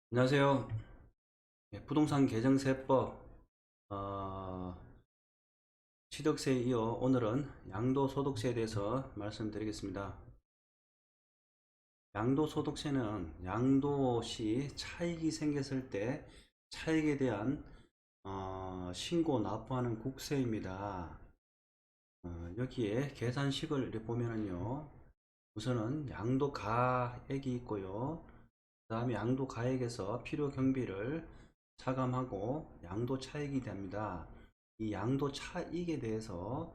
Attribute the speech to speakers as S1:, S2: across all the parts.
S1: 안녕하세요. 부동산 개정세법 취득세에 이어 오늘은 양도소득세에 대해서 말씀드리겠습니다. 양도소득세는 양도 시 차익이 생겼을 때 차익에 대한 신고 납부하는 국세입니다. 여기에 계산식을 이렇게 보면은요, 우선은 양도가액이 있고요. 그 다음에 양도가액에서 필요경비를 차감하고 양도차익이 됩니다. 이 양도차익에 대해서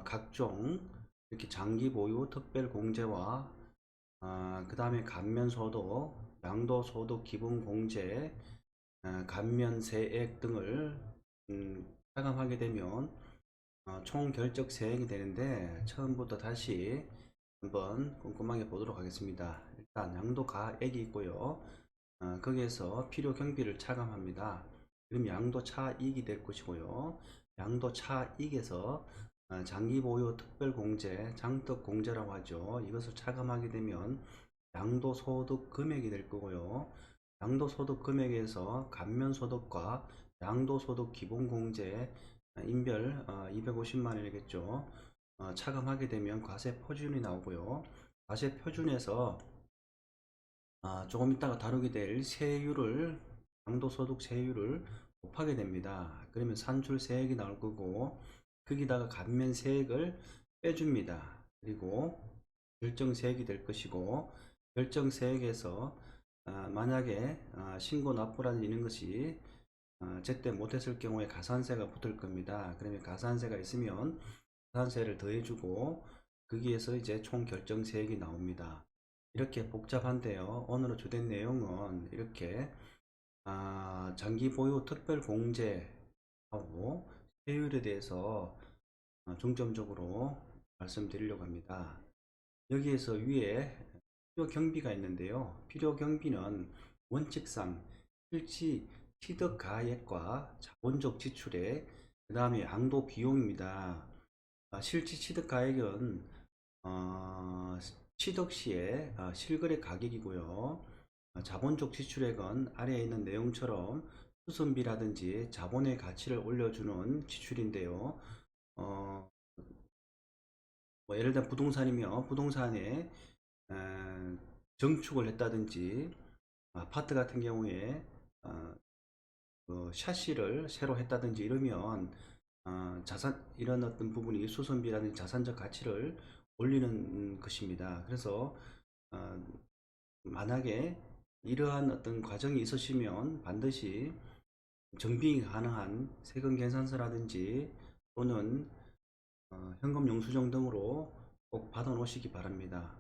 S1: 각종 이렇게 장기보유 특별공제와 그 다음에 감면소득, 양도소득 기본공제, 감면세액 등을 차감하게 되면 총 결적세액이 되는데, 처음부터 다시 한번 꼼꼼하게 보도록 하겠습니다. 일단 양도가액이 있고요. 거기에서 필요 경비를 차감합니다. 그럼 양도차익이 될 것이고요. 양도차익에서 장기보유 특별공제, 장특공제라고 하죠. 이것을 차감하게 되면 양도소득 금액이 될 거고요. 양도소득 금액에서 감면소득과 양도소득 기본공제 인별 250만 원이겠죠. 차감하게 되면 과세표준이 나오고요. 과세표준에서 조금 이따가 다루게 될 세율을, 양도소득 세율을 곱하게 됩니다. 그러면 산출세액이 나올 거고, 거기다가 감면세액을 빼줍니다. 그리고 결정세액이 될 것이고, 결정세액에서 만약에 신고 납부라는 이런 것이 제때 못했을 경우에 가산세가 붙을 겁니다. 그러면 가산세가 있으면 가산세를 더해주고, 거기에서 이제 총 결정세액이 나옵니다. 이렇게 복잡한데요. 오늘의 주된 내용은 이렇게 장기 보유 특별 공제하고 세율에 대해서 중점적으로 말씀드리려고 합니다. 여기에서 위에 필요 경비가 있는데요. 필요 경비는 원칙상 실시 취득 가액과 자본적 지출액, 그 다음에 양도 비용입니다. 실지 취득 가액은 취득 시에 실거래 가격이고요. 자본적 지출액은 아래에 있는 내용처럼 수선비라든지 자본의 가치를 올려주는 지출인데요. 어, 뭐 예를 들어 부동산이면 부동산에 정축을 했다든지, 아파트 같은 경우에 어, 그 샤시를 새로 했다든지 이러면 자산, 이런 어떤 부분이 수선비라는 자산적 가치를 올리는 것입니다. 그래서 어, 만약에 이러한 어떤 과정이 있으시면 반드시 정비 가능한 세금 계산서라든지 또는 현금 영수증 등으로 꼭 받아 놓으시기 바랍니다.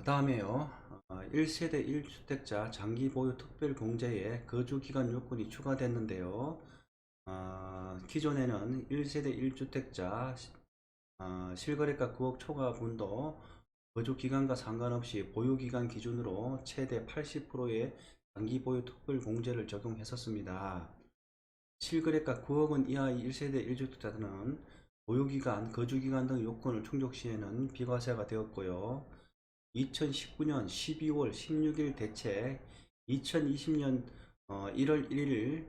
S1: 다음에요. 1세대 1주택자 장기 보유 특별공제에 거주기간 요건이 추가됐는데요. 기존에는 1세대 1주택자 실거래가 9억 초과분도 거주기간과 상관없이 보유기간 기준으로 최대 80%의 장기보유 특별공제를 적용했었습니다. 실거래가 9억원 이하의 1세대 1주택자는 보유기간, 거주기간 등 요건을 충족 시에는 비과세가 되었고요. 2019년 12월 16일 대책, 2020년 1월 1일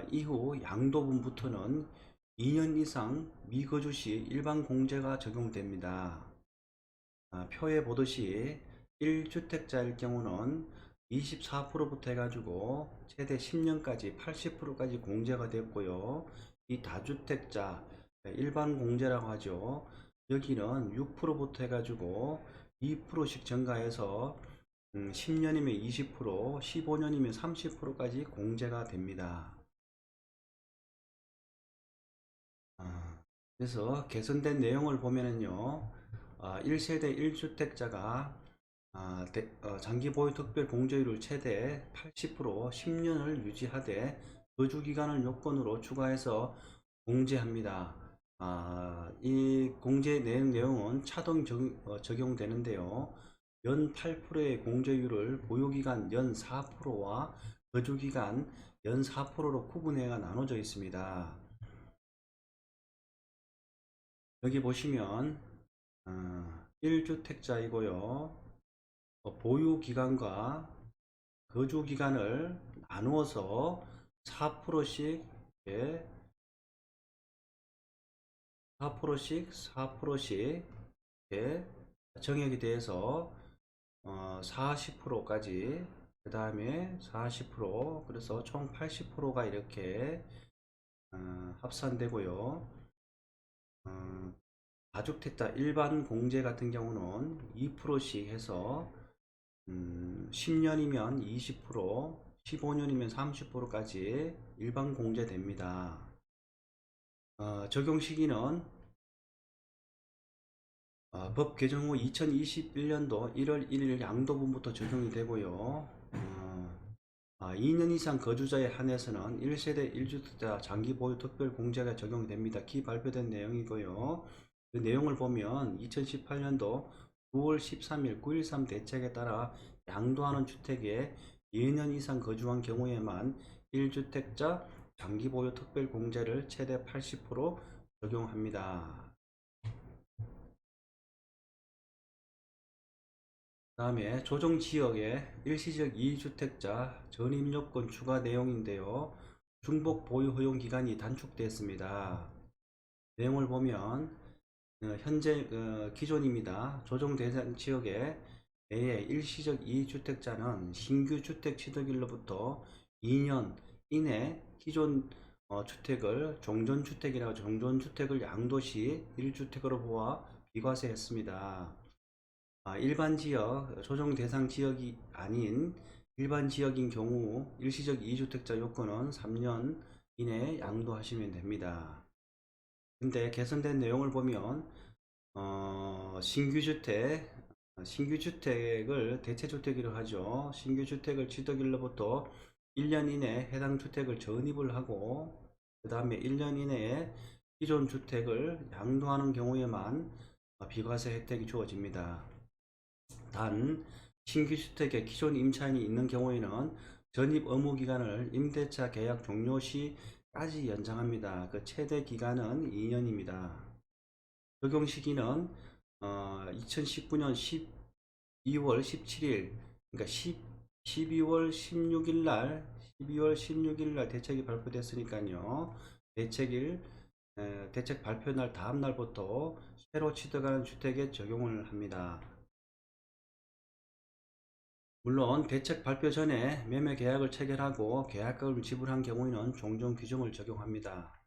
S1: 이후 양도분부터는 2년 이상 미거주 시 일반 공제가 적용됩니다. 표에 보듯이 1주택자일 경우는 24%부터 해가지고 최대 10년까지 80%까지 공제가 되었고요. 이 다주택자 일반 공제라고 하죠. 여기는 6%부터 해가지고 2%씩 증가해서 10년이면 20%, 15년이면 30%까지 공제가 됩니다. 그래서 개선된 내용을 보면은요, 1세대 1주택자가 장기 보유 특별 공제율을 최대 80% 10년을 유지하되 거주기간을 요건으로 추가해서 공제합니다. 이 공제 내용은 차등 적용되는데요. 연 8%의 공제율을 보유기간 연 4%와 거주기간 연 4%로 구분해가 나눠져 있습니다. 여기 보시면 1주택자이고요. 보유 기간과 거주 기간을 나누어서 4%씩 4%씩 정액이 돼서 40%까지, 그 다음에 40%, 그래서 총 80%가 이렇게 합산되고요. 다주택자 일반 공제 같은 경우는 2%씩 해서 10년이면 20%, 15년이면 30%까지 일반 공제됩니다. 적용 시기는 법 개정 후 2021년도 1월 1일 양도분부터 적용이 되고요. 2년 이상 거주자에 한해서는 1세대 1주택자 장기 보유 특별 공제가 적용됩니다. 기 발표된 내용이고요. 그 내용을 보면 2018년도 9월 13일 9.13 대책에 따라 양도하는 주택에 2년 이상 거주한 경우에만 1주택자 장기 보유 특별 공제를 최대 80% 적용합니다. 다음에 조정지역의 일시적 2주택자 전입요건 추가 내용인데요. 중복 보유 허용 기간이 단축됐습니다. 내용을 보면 현재 기존입니다. 조정 대상 지역에 내에 일시적 2주택자는 신규 주택 취득일로부터 2년 이내 기존 주택을 종전주택이라고 종전주택을 양도시 1주택으로 보아 비과세했습니다. 일반 지역, 조정 대상 지역이 아닌 일반 지역인 경우 일시적 2주택자 요건은 3년 이내에 양도하시면 됩니다. 근데 개선된 내용을 보면 신규주택을 대체주택이라고 하죠. 신규주택을 취득일로부터 1년 이내에 해당 주택을 전입을 하고 그 다음에 1년 이내에 기존 주택을 양도하는 경우에만 비과세 혜택이 주어집니다. 단 신규주택에 기존 임차인이 있는 경우에는 전입 의무 기간을 임대차 계약 종료 시까지 연장합니다. 그 최대 기간은 2년입니다. 적용 시기는 2019년 12월 17일, 그러니까 12월 16일 날 대책이 발표됐으니까요. 대책 발표 날 다음 날부터 새로 취득하는 주택에 적용을 합니다. 물론 대책 발표 전에 매매 계약을 체결하고 계약금을 지불한 경우에는 종전 규정을 적용합니다.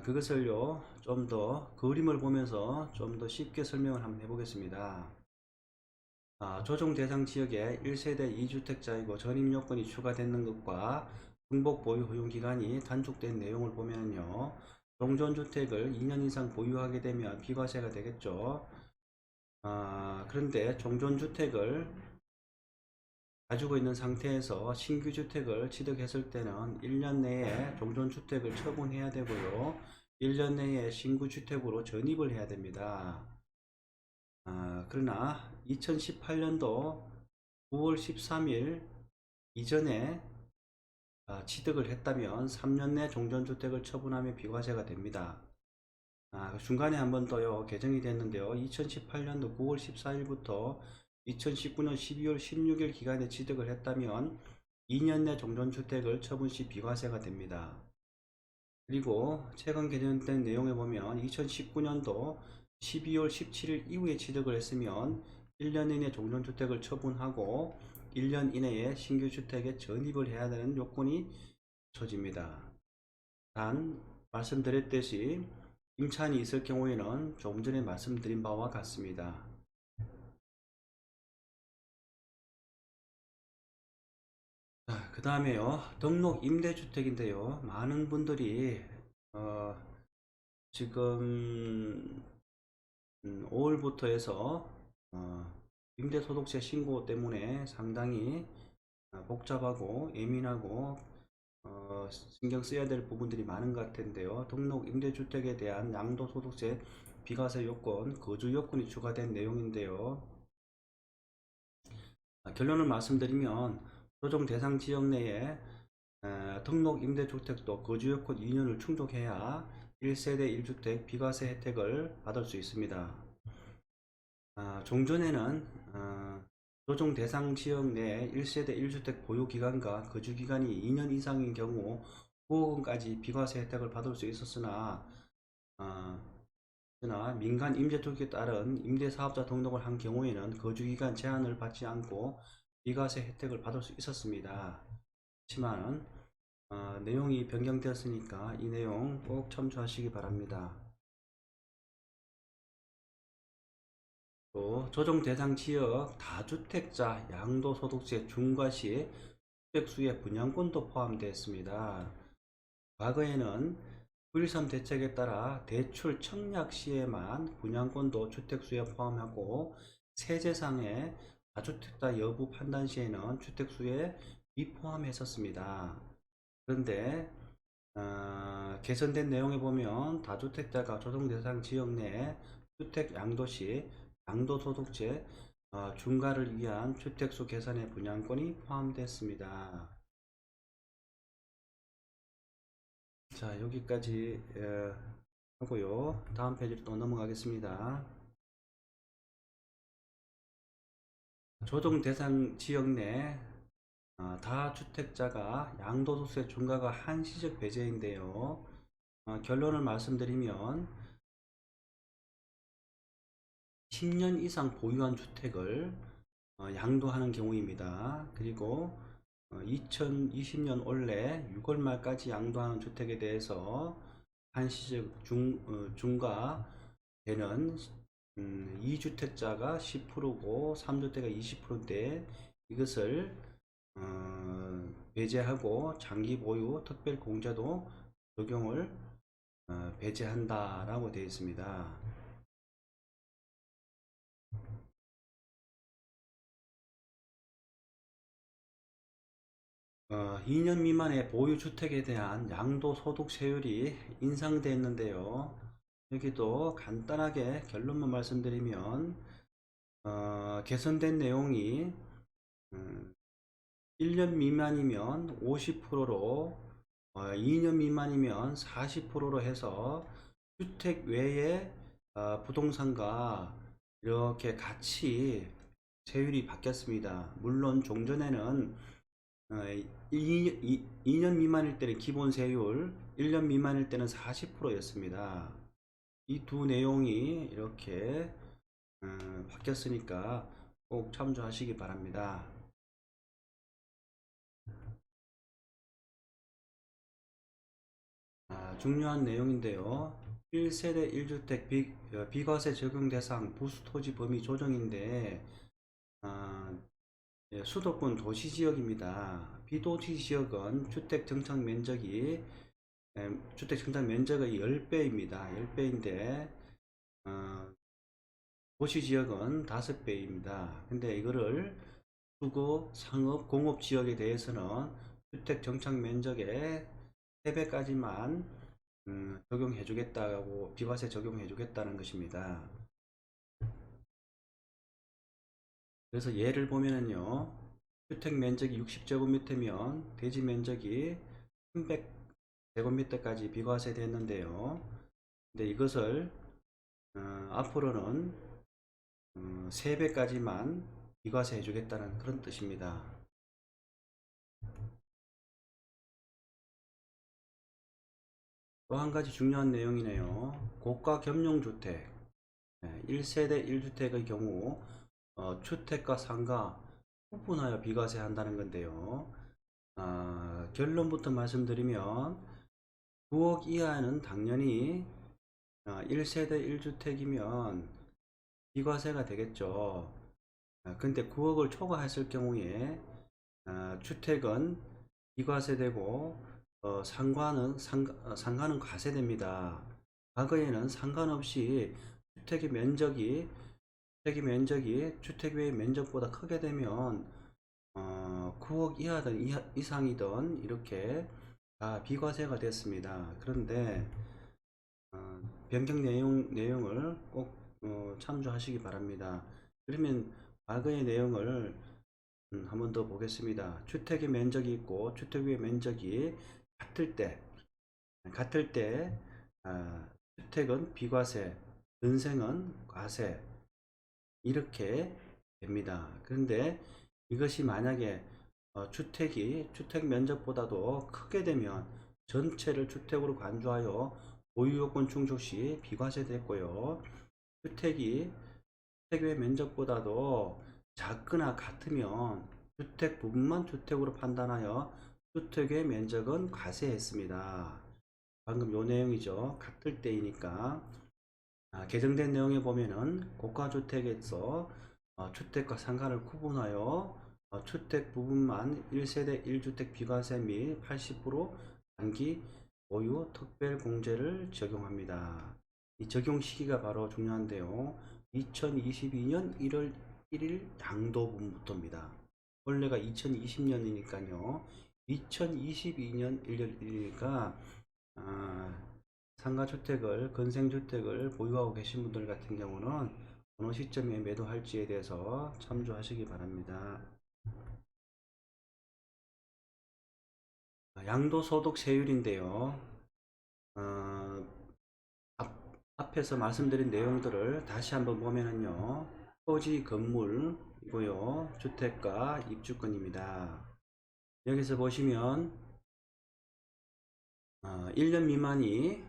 S1: 그것을요 좀 더 그림을 보면서 좀 더 쉽게 설명을 한번 해보겠습니다. 조정 대상 지역에 1세대 2주택자이고 전입 요건이 추가되는 것과 중복 보유 허용 기간이 단축된 내용을 보면요, 종전주택을 2년 이상 보유하게 되면 비과세가 되겠죠. 그런데 종전주택을 가지고 있는 상태에서 신규 주택을 취득했을 때는 1년 내에 종전주택을 처분해야 되고요. 1년 내에 신규 주택으로 전입을 해야 됩니다. 그러나 2018년도 9월 13일 이전에 취득을 했다면 3년 내 종전주택을 처분하면 비과세가 됩니다. 중간에 한 번 더요 개정이 됐는데요. 2018년도 9월 14일부터 2019년 12월 16일 기간에 취득을 했다면 2년 내 종전주택을 처분 시 비과세가 됩니다. 그리고 최근 개정된 내용에 보면 2019년도 12월 17일 이후에 취득을 했으면 1년 이내 종전주택을 처분하고 1년 이내에 신규 주택에 전입을 해야 되는 요건이 쳐집니다. 단 말씀드렸듯이 임차인이 있을 경우에는 조금 전에 말씀드린 바와 같습니다. 그 다음에요, 등록 임대주택인데요. 많은 분들이 지금 5월부터 해서 임대소득세 신고 때문에 상당히 복잡하고 예민하고 신경 써야 될 부분들이 많은 것 같은데요. 등록 임대주택에 대한 양도소득세 비과세 요건, 거주 요건이 추가된 내용인데요. 결론을 말씀드리면 조정 대상 지역 내에 등록 임대주택도 거주 요건 2년을 충족해야 1세대 1주택 비과세 혜택을 받을 수 있습니다. 종전에는 조정 대상 지역 내 1세대 1주택 보유 기간과 거주 기간이 2년 이상인 경우 9억 원까지 비과세 혜택을 받을 수 있었으나 민간 임대 투기에 따른 임대사업자 등록을 한 경우에는 거주기간 제한을 받지 않고 비과세 혜택을 받을 수 있었습니다. 하지만 내용이 변경되었으니까 이 내용 꼭 참조하시기 바랍니다. 또 조정 대상 지역 다주택자 양도소득세 중과시 주택수의 분양권도 포함되어 있습니다. 과거에는 9.13 대책에 따라 대출 청약 시에만 분양권도 주택수에 포함하고 세제상의 다주택자 여부 판단 시에는 주택수에 미포함했었습니다. 그런데 개선된 내용에 보면 다주택자가 조정 대상 지역 내 주택 양도 시 양도소득세 중과를 위한 주택수 계산의 분양권이 포함됐습니다. 자, 여기까지 하고요. 다음 페이지로 또 넘어가겠습니다. 조정 대상 지역 내 다주택자가 양도소득세 중과가 한시적 배제인데요. 결론을 말씀드리면 10년 이상 보유한 주택을 양도하는 경우입니다. 그리고 2020년 올해 6월 말까지 양도하는 주택에 대해서 한시적 중과되는 2주택자가 10%고 3주택가 20%인데 이것을 배제하고 장기 보유 특별 공제도 적용을 배제한다라고 되어 있습니다. 2년 미만의 보유주택에 대한 양도소득세율이 인상되어 있는데요. 여기도 간단하게 결론만 말씀드리면 개선된 내용이 1년 미만이면 50%로 2년 미만이면 40%로 해서 주택 외의 부동산과 이렇게 같이 세율이 바뀌었습니다. 물론 종전에는 2년 미만일 때는 기본 세율, 1년 미만일 때는 40%였습니다. 이 두 내용이 이렇게 바뀌었으니까 꼭 참조하시기 바랍니다. 중요한 내용인데요. 1세대 1주택 비과세 적용 대상 부수토지 범위 조정인데 수도권 도시지역입니다. 비도시 지역은 주택 정착 면적의 10배입니다. 10배인데 도시지역은 5배입니다. 근데 이거를 주거, 상업, 공업 지역에 대해서는 주택 정착 면적의 3배까지만 적용해 주겠다고 비과세 적용해 주겠다는 것입니다. 그래서 예를 보면은요, 주택 면적이 60제곱미터면 대지 면적이 300제곱미터까지 비과세 됐는데요. 근데 이것을 앞으로는 3배까지만 비과세 해주겠다는 그런 뜻입니다. 또 한 가지 중요한 내용이네요. 고가 겸용주택 1세대 1주택의 경우 주택과 상가 구분하여 비과세 한다는 건데요. 결론부터 말씀드리면 9억 이하는 당연히 1세대 1주택이면 비과세가 되겠죠. 근데 9억을 초과했을 경우에 주택은 비과세되고 상가는 과세됩니다. 과거에는 상관없이 주택의 면적이 주택 외의 면적보다 크게 되면 9억 이하든 이상이든 이렇게 다 비과세가 됐습니다. 그런데 변경 내용을 꼭 참조하시기 바랍니다. 그러면 과거의 내용을 한 번 더 보겠습니다. 주택의 면적이 있고 주택 외의 면적이 같을 때 주택은 비과세, 전세는 과세 이렇게 됩니다. 그런데 이것이 만약에 주택이 주택 면적보다도 크게 되면 전체를 주택으로 간주하여 보유요건 충족 시 비과세 됐고요. 주택이 주택의 면적보다도 작거나 같으면 주택 부분만 주택으로 판단하여 주택의 면적은 과세했습니다. 방금 요 내용이죠. 같을 때이니까 개정된 내용에 보면은 고가주택에서 주택과 상가를 구분하여 주택 부분만 1세대 1주택 비과세 및 80% 단기 보유 특별공제를 적용합니다. 이 적용 시기가 바로 중요한데요. 2022년 1월 1일 양도분부터입니다. 원래가 2020년이니까요. 2022년 1월 1일이니까 상가주택을 건생주택을 보유하고 계신 분들 같은 경우는 어느 시점에 매도할지에 대해서 참조하시기 바랍니다. 양도소득세율인데요. 앞에서 말씀드린 내용들을 다시 한번 보면은요. 토지 건물이고요. 주택가 입주권입니다. 여기서 보시면 1년 미만이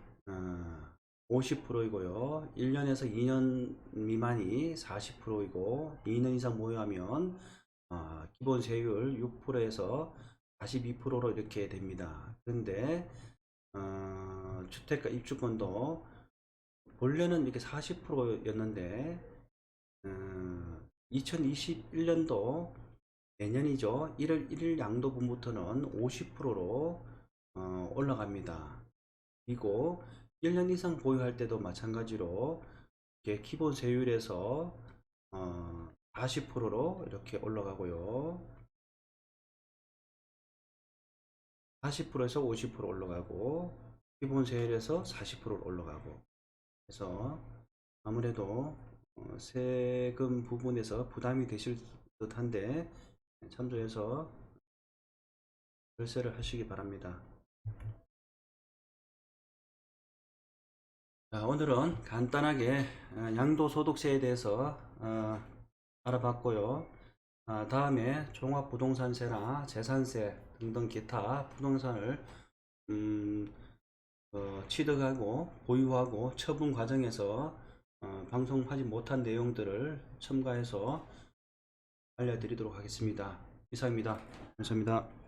S1: 50%이고요. 1년에서 2년 미만이 40%이고 2년 이상 보유하면 기본 세율 6%에서 42%로 이렇게 됩니다. 그런데 주택가 입주권도 본래는 이렇게 40%였는데 2021년도 내년이죠. 1월 1일 양도분부터는 50%로 올라갑니다. 그리고 1년 이상 보유할 때도 마찬가지로 이렇게 기본 세율에서 40%로 이렇게 올라가고요. 40%에서 50% 올라가고 기본 세율에서 40% 올라가고 그래서 아무래도 세금 부분에서 부담이 되실 듯한데 참조해서 결세를 하시기 바랍니다. 오늘은 간단하게 양도소득세에 대해서 알아봤고요. 다음에 종합부동산세나 재산세 등등 기타 부동산을 취득하고 보유하고 처분 과정에서 방송하지 못한 내용들을 첨가해서 알려드리도록 하겠습니다. 이상입니다. 감사합니다.